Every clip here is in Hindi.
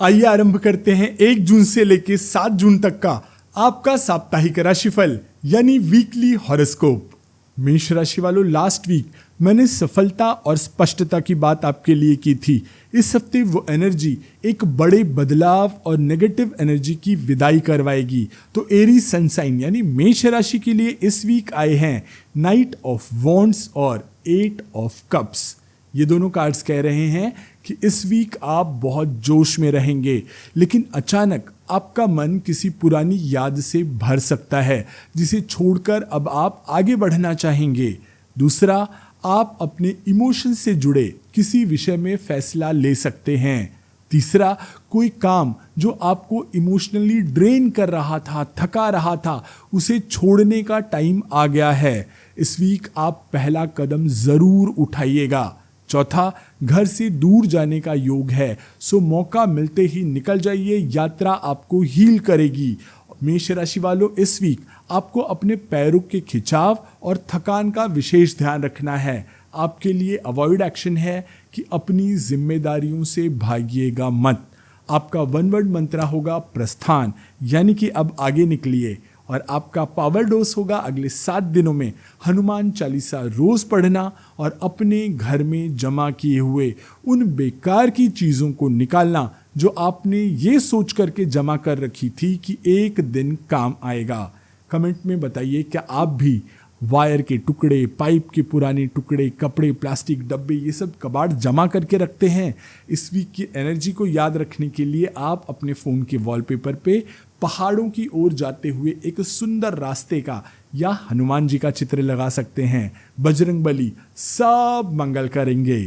आइए आरंभ करते हैं 1 जून से लेकर 7 जून तक का आपका साप्ताहिक राशिफल यानी वीकली हॉरोस्कोप। मेष राशि वालों, लास्ट वीक मैंने सफलता और स्पष्टता की बात आपके लिए की थी। इस हफ्ते वो एनर्जी एक बड़े बदलाव और नेगेटिव एनर्जी की विदाई करवाएगी। तो एरीज सनसाइन यानी मेष राशि के लिए इस वीक आए हैं नाइट ऑफ वॉन्ड्स और 8 ऑफ कप्स। ये दोनों कार्ड्स कह रहे हैं कि इस वीक आप बहुत जोश में रहेंगे, लेकिन अचानक आपका मन किसी पुरानी याद से भर सकता है जिसे छोड़कर अब आप आगे बढ़ना चाहेंगे। दूसरा, आप अपने इमोशन से जुड़े किसी विषय में फैसला ले सकते हैं। तीसरा, कोई काम जो आपको इमोशनली ड्रेन कर रहा था, थका रहा था, उसे छोड़ने का टाइम आ गया है। इस वीक आप पहला कदम जरूर उठाइएगा। चौथा, घर से दूर जाने का योग है, सो मौका मिलते ही निकल जाइए, यात्रा आपको हील करेगी। मेष राशि वालों, इस वीक आपको अपने पैरों के खिंचाव और थकान का विशेष ध्यान रखना है। आपके लिए अवॉइड एक्शन है कि अपनी जिम्मेदारियों से भागिएगा मत। आपका वन वर्ड मंत्र होगा प्रस्थान, यानी कि अब आगे निकलिए। और आपका पावर डोज होगा अगले 7 दिनों में हनुमान चालीसा रोज पढ़ना और अपने घर में जमा किए हुए उन बेकार की चीज़ों को निकालना जो आपने ये सोच करके जमा कर रखी थी कि एक दिन काम आएगा। कमेंट में बताइए, क्या आप भी वायर के टुकड़े, पाइप के पुराने टुकड़े, कपड़े, प्लास्टिक डब्बे, ये सब कबाड़ जमा करके रखते हैं? इस वीक की एनर्जी को याद रखने के लिए आप अपने फ़ोन के वॉलपेपर पे पहाड़ों की ओर जाते हुए एक सुंदर रास्ते का या हनुमान जी का चित्र लगा सकते हैं। बजरंगबली सब मंगल करेंगे।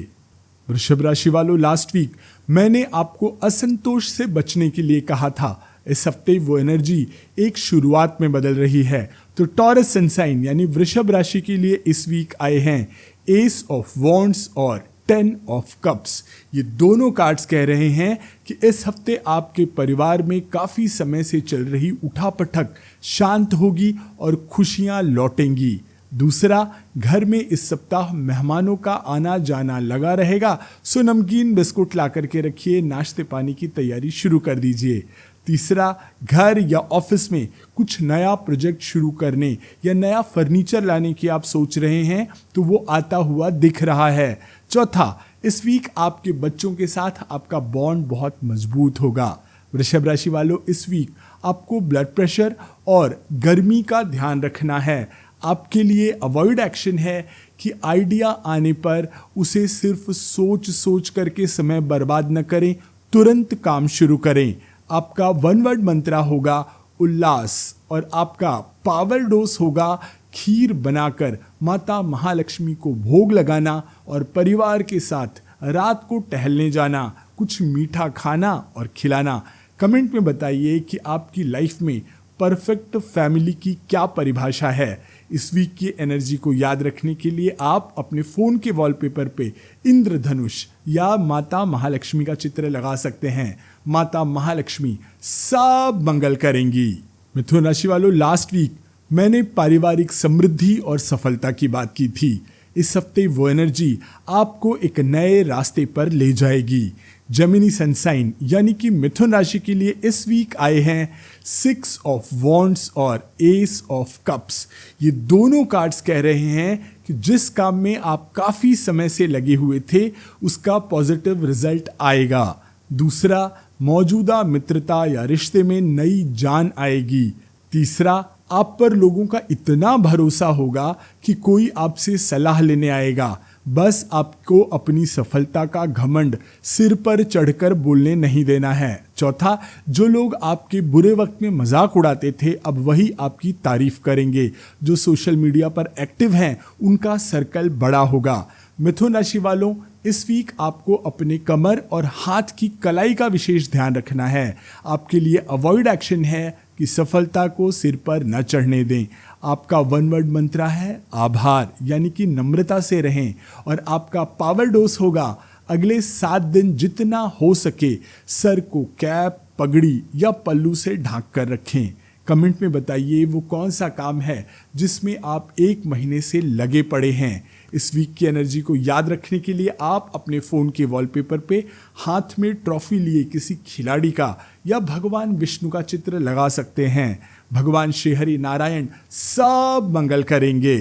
वृषभ राशि वालों, लास्ट वीक मैंने आपको असंतोष से बचने के लिए कहा था। इस हफ्ते वो एनर्जी एक शुरुआत में बदल रही है। तो टॉरस सनसाइन यानी वृषभ राशि के लिए इस वीक आए हैं एस ऑफ वॉन्ड्स और 10 ऑफ कप्स। ये दोनों कार्ड्स कह रहे हैं कि इस हफ्ते आपके परिवार में काफी समय से चल रही उठापटक शांत होगी और खुशियां लौटेंगी। दूसरा, घर में इस सप्ताह मेहमानों का आना जाना लगा रहेगा, सो नमकीन बिस्कुट ला करके रखिए, नाश्ते पानी की तैयारी शुरू कर दीजिए। तीसरा, घर या ऑफिस में कुछ नया प्रोजेक्ट शुरू करने या नया फर्नीचर लाने की आप सोच रहे हैं तो वो आता हुआ दिख रहा है। चौथा, इस वीक आपके बच्चों के साथ आपका बॉन्ड बहुत मजबूत होगा। वृषभ राशि वालों, इस वीक आपको ब्लड प्रेशर और गर्मी का ध्यान रखना है। आपके लिए अवॉइड एक्शन है कि आइडिया आने पर उसे सिर्फ सोच सोच करके समय बर्बाद न करें, तुरंत काम शुरू करें। आपका वन वर्ड मंत्र होगा उल्लास और आपका पावर डोज होगा खीर बनाकर माता महालक्ष्मी को भोग लगाना और परिवार के साथ रात को टहलने जाना, कुछ मीठा खाना और खिलाना। कमेंट में बताइए कि आपकी लाइफ में परफेक्ट फैमिली की क्या परिभाषा है। इस वीक की एनर्जी को याद रखने के लिए आप अपने फ़ोन के वॉलपेपर पे इंद्रधनुष या माता महालक्ष्मी का चित्र लगा सकते हैं। माता महालक्ष्मी सब मंगल करेंगी। मिथुन राशि वालों, लास्ट वीक मैंने पारिवारिक समृद्धि और सफलता की बात की थी। इस हफ्ते वो एनर्जी आपको एक नए रास्ते पर ले जाएगी। जेमिनी सनसाइन यानी कि मिथुन राशि के लिए इस वीक आए हैं 6 ऑफ वॉन्ड्स और एस ऑफ कप्स। ये दोनों कार्ड्स कह रहे हैं कि जिस काम में आप काफ़ी समय से लगे हुए थे उसका पॉजिटिव रिजल्ट आएगा। दूसरा, मौजूदा मित्रता या रिश्ते में नई जान आएगी। तीसरा, आप पर लोगों का इतना भरोसा होगा कि कोई आपसे सलाह लेने आएगा। बस आपको अपनी सफलता का घमंड सिर पर चढ़कर बोलने नहीं देना है। चौथा, जो लोग आपके बुरे वक्त में मजाक उड़ाते थे अब वही आपकी तारीफ करेंगे। जो सोशल मीडिया पर एक्टिव हैं उनका सर्कल बड़ा होगा। मिथुन राशि वालों, इस वीक आपको अपने कमर और हाथ की कलाई का विशेष ध्यान रखना है। आपके लिए अवॉइड एक्शन है कि सफलता को सिर पर न चढ़ने दें। आपका वन वर्ड मंत्र है आभार, यानी कि नम्रता से रहें। और आपका पावर डोज होगा अगले 7 दिन जितना हो सके सर को कैप, पगड़ी या पल्लू से ढांक कर रखें। कमेंट में बताइए वो कौन सा काम है जिसमें आप 1 महीने से लगे पड़े हैं। इस वीक की एनर्जी को याद रखने के लिए आप अपने फ़ोन के वॉलपेपर पे हाथ में ट्रॉफी लिए किसी खिलाड़ी का या भगवान विष्णु का चित्र लगा सकते हैं। भगवान श्री हरि नारायण सब मंगल करेंगे।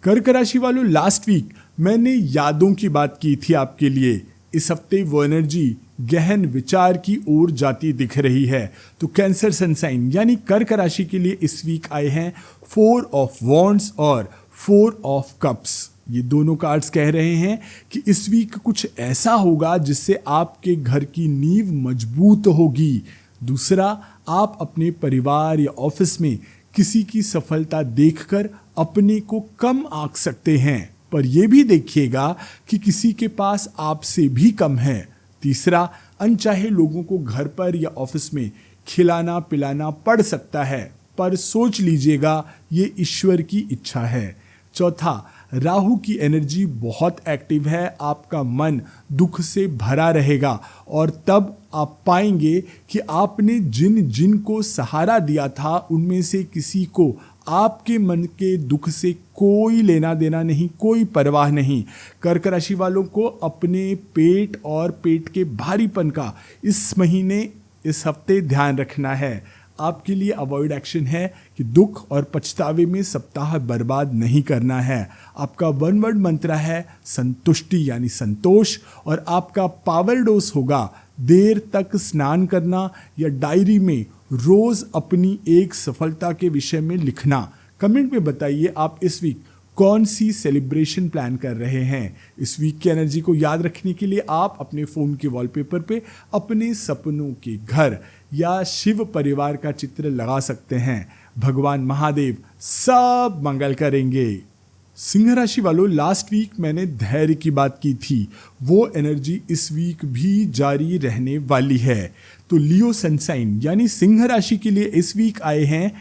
कर्क राशि वालों, लास्ट वीक मैंने यादों की बात की थी आपके लिए। इस हफ्ते वो एनर्जी गहन विचार की ओर जाती दिख रही है। तो कैंसर सनसाइन यानी कर्क राशि के लिए इस वीक आए हैं 4 ऑफ वॉन्ड्स और 4 ऑफ कप्स। ये दोनों कार्ड्स कह रहे हैं कि इस वीक कुछ ऐसा होगा जिससे आपके घर की नींव मजबूत होगी। दूसरा, आप अपने परिवार या ऑफिस में किसी की सफलता देखकर अपने को कम आंक सकते हैं, पर यह भी देखिएगा कि किसी के पास आपसे भी कम है। तीसरा, अनचाहे लोगों को घर पर या ऑफिस में खिलाना पिलाना पड़ सकता है, पर सोच लीजिएगा ये ईश्वर की इच्छा है। चौथा, राहु की एनर्जी बहुत एक्टिव है। आपका मन दुख से भरा रहेगा और तब आप पाएंगे कि आपने जिन जिन को सहारा दिया था उनमें से किसी को आपके मन के दुख से कोई लेना देना नहीं, कोई परवाह नहीं। कर्क राशि वालों को अपने पेट और पेट के भारीपन का इस महीने इस हफ्ते ध्यान रखना है। आपके लिए अवॉइड एक्शन है कि दुख और पछतावे में सप्ताह बर्बाद नहीं करना है। आपका वन वर्ड मंत्र है संतुष्टि यानी संतोष, और आपका पावर डोज होगा देर तक स्नान करना या डायरी में रोज अपनी एक सफलता के विषय में लिखना। कमेंट में बताइए आप इस वीक कौन सी सेलिब्रेशन प्लान कर रहे हैं। इस वीक की एनर्जी को याद रखने के लिए आप अपने फ़ोन के वॉलपेपर पे अपने सपनों के घर या शिव परिवार का चित्र लगा सकते हैं। भगवान महादेव सब मंगल करेंगे। सिंह राशि वालों, लास्ट वीक मैंने धैर्य की बात की थी, वो एनर्जी इस वीक भी जारी रहने वाली है। तो लियो सनसाइन यानी सिंह राशि के लिए इस वीक आए हैं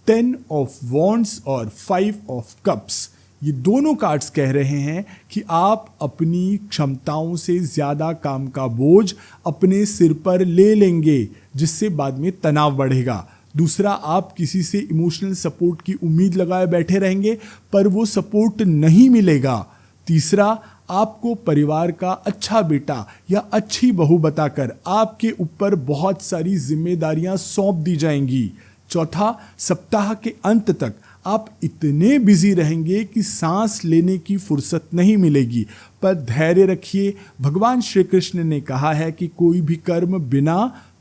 10 ऑफ वॉन्ड्स और 5 ऑफ कप्स। ये दोनों कार्ड्स कह रहे हैं कि आप अपनी क्षमताओं से ज़्यादा काम का बोझ अपने सिर पर ले लेंगे, जिससे बाद में तनाव बढ़ेगा। दूसरा, आप किसी से इमोशनल सपोर्ट की उम्मीद लगाए बैठे रहेंगे पर वो सपोर्ट नहीं मिलेगा। तीसरा, आपको परिवार का अच्छा बेटा या अच्छी बहू बताकर आपके ऊपर बहुत सारी जिम्मेदारियां सौंप दी जाएंगी। चौथा, सप्ताह के अंत तक आप इतने बिजी रहेंगे कि सांस लेने की फुर्सत नहीं मिलेगी, पर धैर्य रखिए। भगवान श्री कृष्ण ने कहा है कि कोई भी कर्म बिना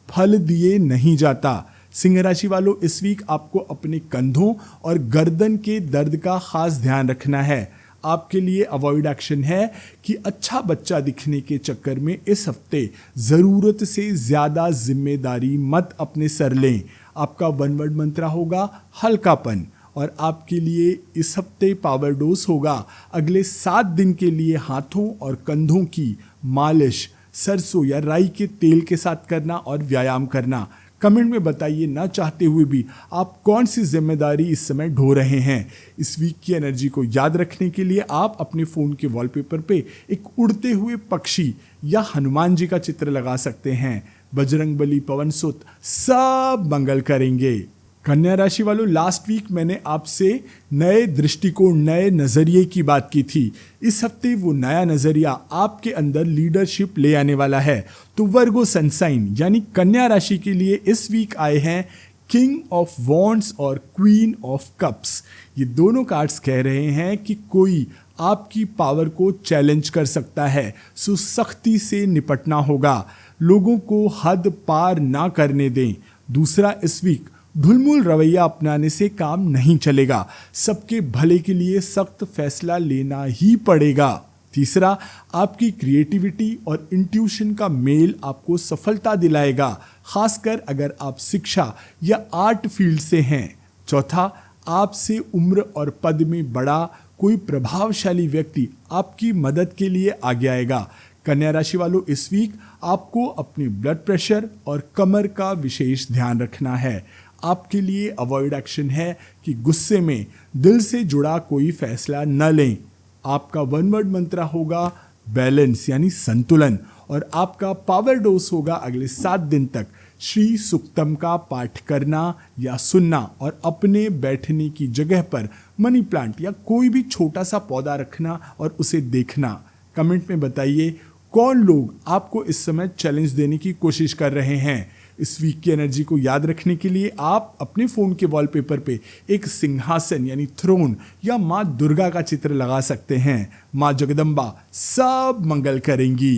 फल दिए नहीं जाता। सिंह राशि वालों, इस वीक आपको अपने कंधों और गर्दन के दर्द का खास ध्यान रखना है। आपके लिए अवॉइड एक्शन है कि अच्छा बच्चा दिखने के चक्कर में इस हफ्ते ज़रूरत से ज़्यादा जिम्मेदारी मत अपने सर लें। आपका वन वर्ड मंत्र होगा हल्कापन, और आपके लिए इस हफ्ते पावर डोज होगा अगले 7 दिन के लिए हाथों और कंधों की मालिश सरसों या राई के तेल के साथ करना और व्यायाम करना। कमेंट में बताइए ना चाहते हुए भी आप कौन सी जिम्मेदारी इस समय ढो रहे हैं। इस वीक की एनर्जी को याद रखने के लिए आप अपने फ़ोन के वॉलपेपर पे एक उड़ते हुए पक्षी या हनुमान जी का चित्र लगा सकते हैं। बजरंगबली पवन सुत सब मंगल करेंगे। कन्या राशि वालों, लास्ट वीक मैंने आपसे नए दृष्टिकोण नए नज़रिए की बात की थी। इस हफ्ते वो नया नज़रिया आपके अंदर लीडरशिप ले आने वाला है। तो वर्गो सनसाइन यानी कन्या राशि के लिए इस वीक आए हैं किंग ऑफ वॉन्ड्स और क्वीन ऑफ कप्स। ये दोनों कार्ड्स कह रहे हैं कि कोई आपकी पावर को चैलेंज कर सकता है, सो सख्ती से निपटना होगा। लोगों को हद पार ना करने दें। दूसरा, इस वीक ढुलमुल रवैया अपनाने से काम नहीं चलेगा, सबके भले के लिए सख्त फैसला लेना ही पड़ेगा। तीसरा, आपकी क्रिएटिविटी और इंट्यूशन का मेल आपको सफलता दिलाएगा, खासकर अगर आप शिक्षा या आर्ट फील्ड से हैं। चौथा, आपसे उम्र और पद में बड़ा कोई प्रभावशाली व्यक्ति आपकी मदद के लिए आगे आएगा। कन्या राशि वालों, इस वीक आपको अपनी ब्लड प्रेशर और कमर का विशेष ध्यान रखना है। आपके लिए अवॉइड एक्शन है कि गुस्से में दिल से जुड़ा कोई फैसला न लें। आपका वन वर्ड मंत्र होगा बैलेंस यानी संतुलन, और आपका पावर डोज होगा अगले 7 दिन तक श्री सुक्तम का पाठ करना या सुनना और अपने बैठने की जगह पर मनी प्लांट या कोई भी छोटा सा पौधा रखना और उसे देखना। कमेंट में बताइए कौन लोग आपको इस समय चैलेंज देने की कोशिश कर रहे हैं। इस वीक की एनर्जी को याद रखने के लिए आप अपने फोन के वॉलपेपर पे एक सिंहासन यानी थ्रोन या माँ दुर्गा का चित्र लगा सकते हैं। माँ जगदम्बा सब मंगल करेंगी।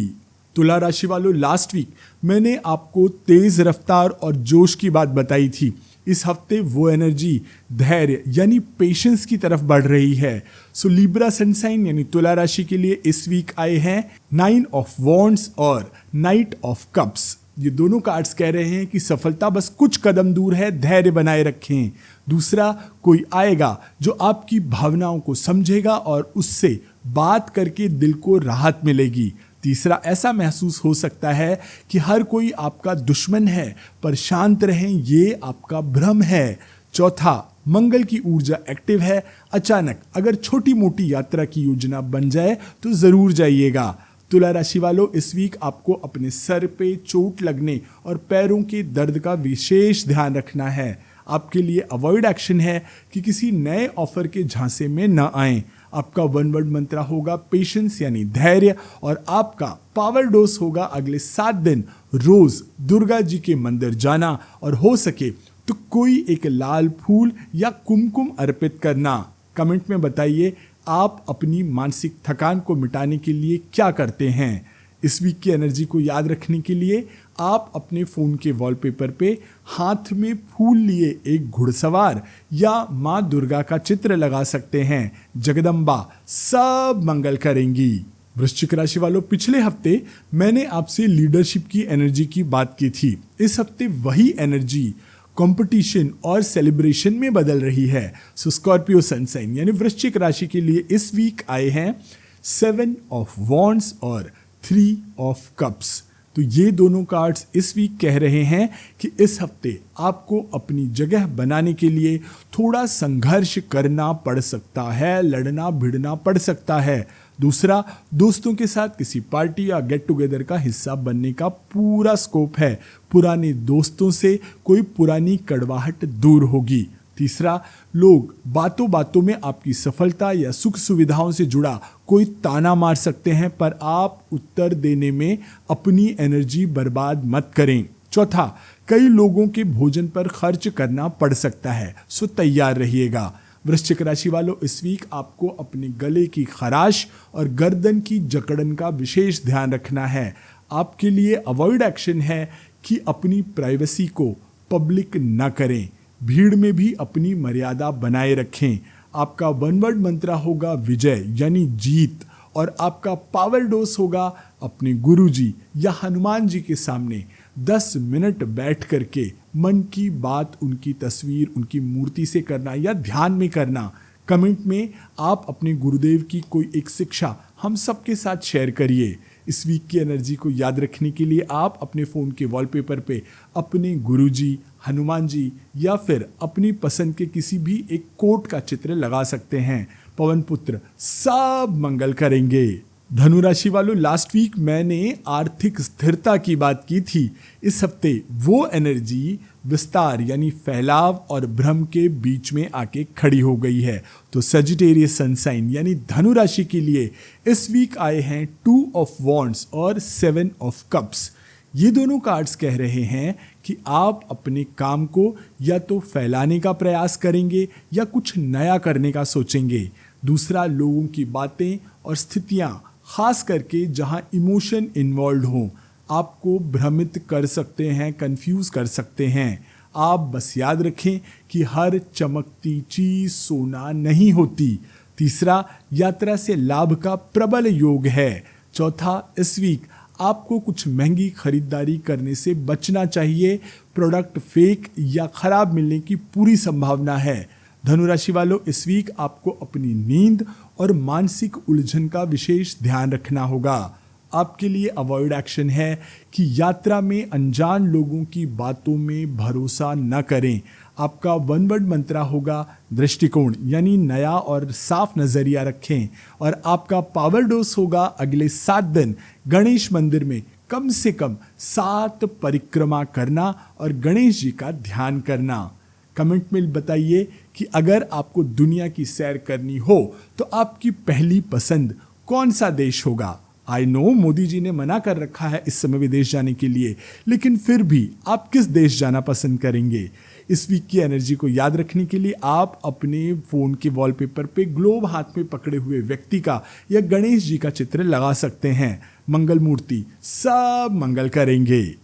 तुला राशि वालों, लास्ट वीक मैंने आपको तेज रफ्तार और जोश की बात बताई थी। इस हफ्ते वो एनर्जी धैर्य यानी पेशेंस की तरफ बढ़ रही है। सो लिब्रा सनसाइन यानी तुला राशि के लिए इस वीक आए हैं 9 ऑफ वॉन्ड्स और नाइट ऑफ कप्स। ये दोनों कार्ड्स कह रहे हैं कि सफलता बस कुछ कदम दूर है, धैर्य बनाए रखें। दूसरा, कोई आएगा जो आपकी भावनाओं को समझेगा और उससे बात करके दिल को राहत मिलेगी। तीसरा, ऐसा महसूस हो सकता है कि हर कोई आपका दुश्मन है, पर शांत रहें, ये आपका भ्रम है। चौथा, मंगल की ऊर्जा एक्टिव है। अचानक अगर छोटी मोटी यात्रा की योजना बन जाए तो जरूर जाइएगा। तुला राशि वालों, इस वीक आपको अपने सर पे चोट लगने और पैरों के दर्द का विशेष ध्यान रखना है। आपके लिए अवॉइड एक्शन है कि किसी नए ऑफर के झांसे में न आएं। आपका 1 वर्ड मंत्र होगा पेशेंस यानी धैर्य और आपका पावर डोज होगा अगले 7 दिन रोज दुर्गा जी के मंदिर जाना और हो सके तो कोई एक लाल फूल या कुमकुम अर्पित करना। कमेंट में बताइए आप अपनी मानसिक थकान को मिटाने के लिए क्या करते हैं। इस वीक की एनर्जी को याद रखने के लिए आप अपने फोन के वॉलपेपर पे हाथ में फूल लिए एक घुड़सवार या माँ दुर्गा का चित्र लगा सकते हैं। जगदम्बा सब मंगल करेंगी। वृश्चिक राशि वालों, पिछले हफ्ते मैंने आपसे लीडरशिप की एनर्जी की बात की थी। इस हफ्ते वही एनर्जी कंपटीशन और सेलिब्रेशन में बदल रही है। सो स्कॉर्पियो सनसाइन यानी वृश्चिक राशि के लिए इस वीक आए हैं 7 ऑफ वॉन्ड्स और 3 ऑफ कप्स। तो ये दोनों कार्ड्स इस वीक कह रहे हैं कि इस हफ्ते आपको अपनी जगह बनाने के लिए थोड़ा संघर्ष करना पड़ सकता है, लड़ना भिड़ना पड़ सकता है। दूसरा, दोस्तों के साथ किसी पार्टी या गेट टुगेदर का हिस्सा बनने का पूरा स्कोप है। पुराने दोस्तों से कोई पुरानी कड़वाहट दूर होगी। तीसरा, लोग बातों बातों में आपकी सफलता या सुख सुविधाओं से जुड़ा कोई ताना मार सकते हैं, पर आप उत्तर देने में अपनी एनर्जी बर्बाद मत करें। चौथा, कई लोगों के भोजन पर खर्च करना पड़ सकता है, सो तैयार रहिएगा। वृश्चिक राशि वालों, इस वीक आपको अपने गले की खराश और गर्दन की जकड़न का विशेष ध्यान रखना है। आपके लिए अवॉइड एक्शन है कि अपनी प्राइवेसी को पब्लिक न करें। भीड़ में भी अपनी मर्यादा बनाए रखें। आपका 1 वर्ड मंत्र होगा विजय यानी जीत और आपका पावर डोज होगा अपने गुरुजी या हनुमान जी के सामने 10 मिनट बैठ करके मन की बात, उनकी तस्वीर, उनकी मूर्ति से करना या ध्यान में करना। कमेंट में आप अपने गुरुदेव की कोई एक शिक्षा हम सबके साथ शेयर करिए। इस वीक की एनर्जी को याद रखने के लिए आप अपने फ़ोन के वॉलपेपर पे अपने गुरुजी, हनुमान जी या फिर अपनी पसंद के किसी भी एक कोट का चित्र लगा सकते हैं। पवन पुत्र सब मंगल करेंगे। धनु राशि वालों, लास्ट वीक मैंने आर्थिक स्थिरता की बात की थी। इस हफ्ते वो एनर्जी विस्तार यानी फैलाव और भ्रम के बीच में आके खड़ी हो गई है। तो सजिटेरियस सनसाइन यानी धनु राशि के लिए इस वीक आए हैं 2 ऑफ वॉन्ड्स और 7 ऑफ कप्स। ये दोनों कार्ड्स कह रहे हैं कि आप अपने काम को या तो फैलाने का प्रयास करेंगे या कुछ नया करने का सोचेंगे। दूसरा, लोगों की बातें और स्थितियां खास करके जहां इमोशन इन्वॉल्व हों आपको भ्रमित कर सकते हैं, कंफ्यूज कर सकते हैं। आप बस याद रखें कि हर चमकती चीज सोना नहीं होती। तीसरा, यात्रा से लाभ का प्रबल योग है। चौथा, इस वीक आपको कुछ महंगी खरीदारी करने से बचना चाहिए। प्रोडक्ट फेक या खराब मिलने की पूरी संभावना है। धनु राशि वालों, इस वीक आपको अपनी नींद और मानसिक उलझन का विशेष ध्यान रखना होगा। आपके लिए अवॉइड एक्शन है कि यात्रा में अनजान लोगों की बातों में भरोसा न करें। आपका 1 वर्ड मंत्र होगा दृष्टिकोण यानी नया और साफ नजरिया रखें और आपका पावर डोज होगा अगले 7 दिन गणेश मंदिर में कम से कम 7 परिक्रमा करना और गणेश जी का ध्यान करना। कमेंट में बताइए कि अगर आपको दुनिया की सैर करनी हो तो आपकी पहली पसंद कौन सा देश होगा। आई नो मोदी जी ने मना कर रखा है इस समय विदेश जाने के लिए, लेकिन फिर भी आप किस देश जाना पसंद करेंगे। इस वीक की एनर्जी को याद रखने के लिए आप अपने फोन के वॉलपेपर पे ग्लोब हाथ में पकड़े हुए व्यक्ति का या गणेश जी का चित्र लगा सकते हैं। मंगल मूर्ति सब मंगल करेंगे।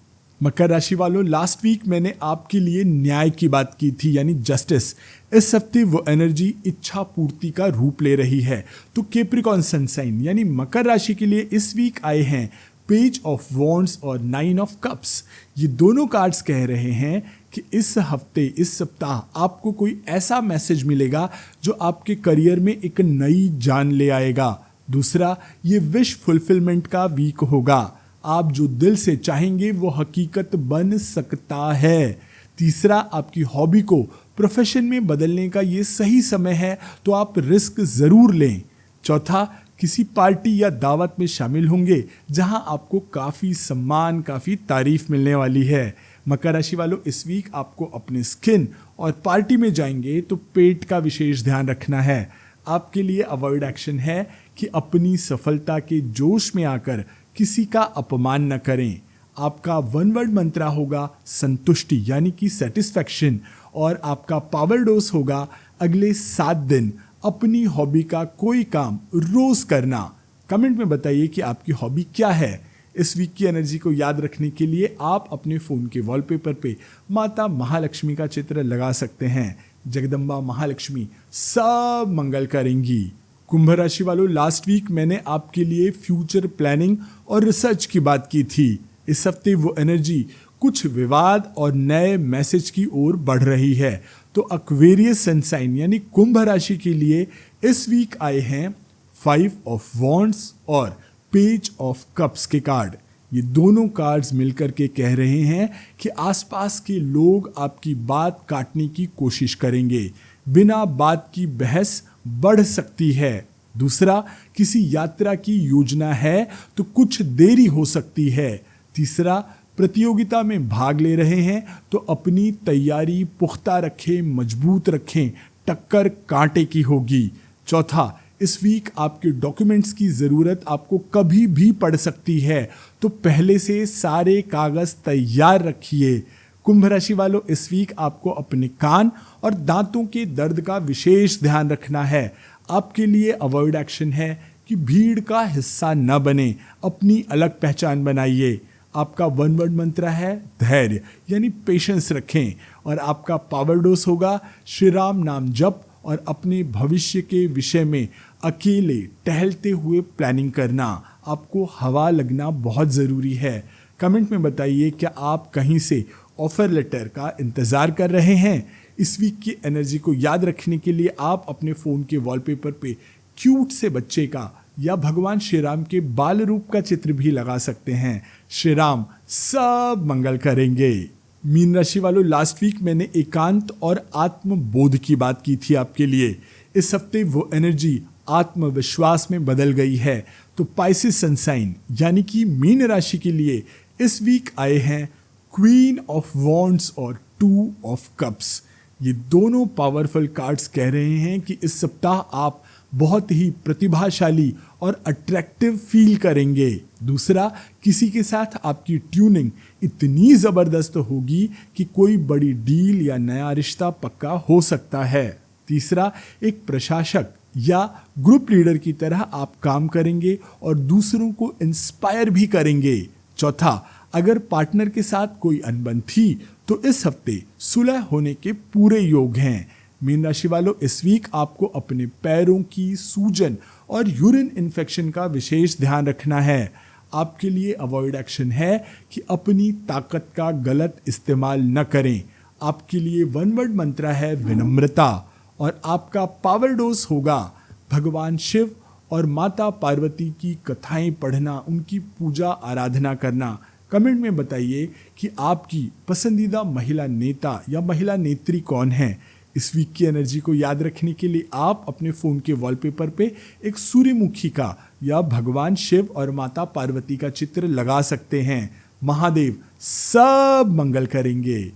मकर राशि वालों, लास्ट वीक मैंने आपके लिए न्याय की बात की थी, यानी जस्टिस। इस हफ्ते वो एनर्जी इच्छा पूर्ति का रूप ले रही है। तो कैप्रिकॉर्न सनसाइन यानी मकर राशि के लिए इस वीक आए हैं पेज ऑफ वॉन्ड्स और 9 ऑफ कप्स। ये दोनों कार्ड्स कह रहे हैं कि इस हफ्ते, इस सप्ताह आपको कोई ऐसा मैसेज मिलेगा जो आपके करियर में एक नई जान ले आएगा। दूसरा, ये विश फुलफिलमेंट का वीक होगा। आप जो दिल से चाहेंगे वो हकीकत बन सकता है। तीसरा, आपकी हॉबी को प्रोफेशन में बदलने का ये सही समय है, तो आप रिस्क जरूर लें। चौथा, किसी पार्टी या दावत में शामिल होंगे जहां आपको काफ़ी सम्मान, काफ़ी तारीफ मिलने वाली है। मकर राशि वालों, इस वीक आपको अपने स्किन और पार्टी में जाएंगे तो पेट का विशेष ध्यान रखना है। आपके लिए अवॉइड एक्शन है कि अपनी सफलता के जोश में आकर किसी का अपमान न करें। आपका वन वर्ड मंत्रा होगा संतुष्टि यानी कि सेटिस्फैक्शन, और आपका पावर डोज होगा अगले 7 दिन अपनी हॉबी का कोई काम रोज करना। कमेंट में बताइए कि आपकी हॉबी क्या है। इस वीक की एनर्जी को याद रखने के लिए आप अपने फोन के वॉलपेपर पे माता महालक्ष्मी का चित्र लगा सकते हैं। जगदम्बा महालक्ष्मी सब मंगल करेंगी। कुंभ राशि वालों, लास्ट वीक मैंने आपके लिए फ्यूचर प्लानिंग और रिसर्च की बात की थी। इस हफ्ते वो एनर्जी कुछ विवाद और नए मैसेज की ओर बढ़ रही है। तो एक्वेरियस सनसाइन यानी कुंभ राशि के लिए इस वीक आए हैं 5 ऑफ वॉन्ड्स और पेज ऑफ कप्स के कार्ड। ये दोनों कार्ड्स मिलकर के कह रहे हैं कि आसपास के लोग आपकी बात काटने की कोशिश करेंगे। बिना बात की बहस बढ़ सकती है। दूसरा, किसी यात्रा की योजना है तो कुछ देरी हो सकती है। तीसरा, प्रतियोगिता में भाग ले रहे हैं तो अपनी तैयारी पुख्ता रखें, मजबूत रखें, टक्कर कांटे की होगी। चौथा, इस वीक आपके डॉक्यूमेंट्स की ज़रूरत आपको कभी भी पड़ सकती है, तो पहले से सारे कागज़ तैयार रखिए। कुंभ राशि वालों, इस वीक आपको अपने कान और दांतों के दर्द का विशेष ध्यान रखना है। आपके लिए अवॉइड एक्शन है कि भीड़ का हिस्सा न बने, अपनी अलग पहचान बनाइए। आपका वन वर्ड मंत्र है धैर्य यानी पेशेंस रखें, और आपका पावर डोज होगा श्री राम नाम जप और अपने भविष्य के विषय में अकेले टहलते हुए प्लानिंग करना। आपको हवा लगना बहुत ज़रूरी है। कमेंट में बताइए क्या आप कहीं से ऑफर लेटर का इंतज़ार कर रहे हैं। इस वीक की एनर्जी को याद रखने के लिए आप अपने फ़ोन के वॉलपेपर पे क्यूट से बच्चे का या भगवान श्री राम के बाल रूप का चित्र भी लगा सकते हैं। श्री राम सब मंगल करेंगे। मीन राशि वालों, लास्ट वीक मैंने एकांत और आत्मबोध की बात की थी आपके लिए। इस हफ्ते वो एनर्जी आत्मविश्वास में बदल गई है। तो पाइसेस सनसाइन यानी कि मीन राशि के लिए इस वीक आए हैं क्वीन ऑफ वॉन्ड्स और 2 ऑफ कप्स। ये दोनों पावरफुल कार्ड्स कह रहे हैं कि इस सप्ताह आप बहुत ही प्रतिभाशाली और अट्रैक्टिव फील करेंगे। दूसरा, किसी के साथ आपकी ट्यूनिंग इतनी ज़बरदस्त होगी कि कोई बड़ी डील या नया रिश्ता पक्का हो सकता है। तीसरा, एक प्रशासक या ग्रुप लीडर की तरह आप काम करेंगे और दूसरों को इंस्पायर भी करेंगे। चौथा, अगर पार्टनर के साथ कोई अनबन थी तो इस हफ्ते सुलह होने के पूरे योग हैं। मीन राशि वालों, इस वीक आपको अपने पैरों की सूजन और यूरिन इन्फेक्शन का विशेष ध्यान रखना है। आपके लिए अवॉइड एक्शन है कि अपनी ताकत का गलत इस्तेमाल न करें। आपके लिए वन वर्ड मंत्र है विनम्रता, और आपका पावर डोज होगा भगवान शिव और माता पार्वती की कथाएं पढ़ना, उनकी पूजा आराधना करना। कमेंट में बताइए कि आपकी पसंदीदा महिला नेता या महिला नेत्री कौन है। इस वीक की एनर्जी को याद रखने के लिए आप अपने फ़ोन के वॉलपेपर पे एक सूर्यमुखी का या भगवान शिव और माता पार्वती का चित्र लगा सकते हैं। महादेव सब मंगल करेंगे।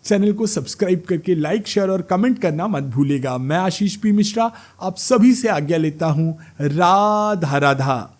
चैनल को सब्सक्राइब करके लाइक, शेयर और कमेंट करना मत भूलेगा। मैं आशीष पी मिश्रा आप सभी से आज्ञा लेता हूँ। राधा राधा।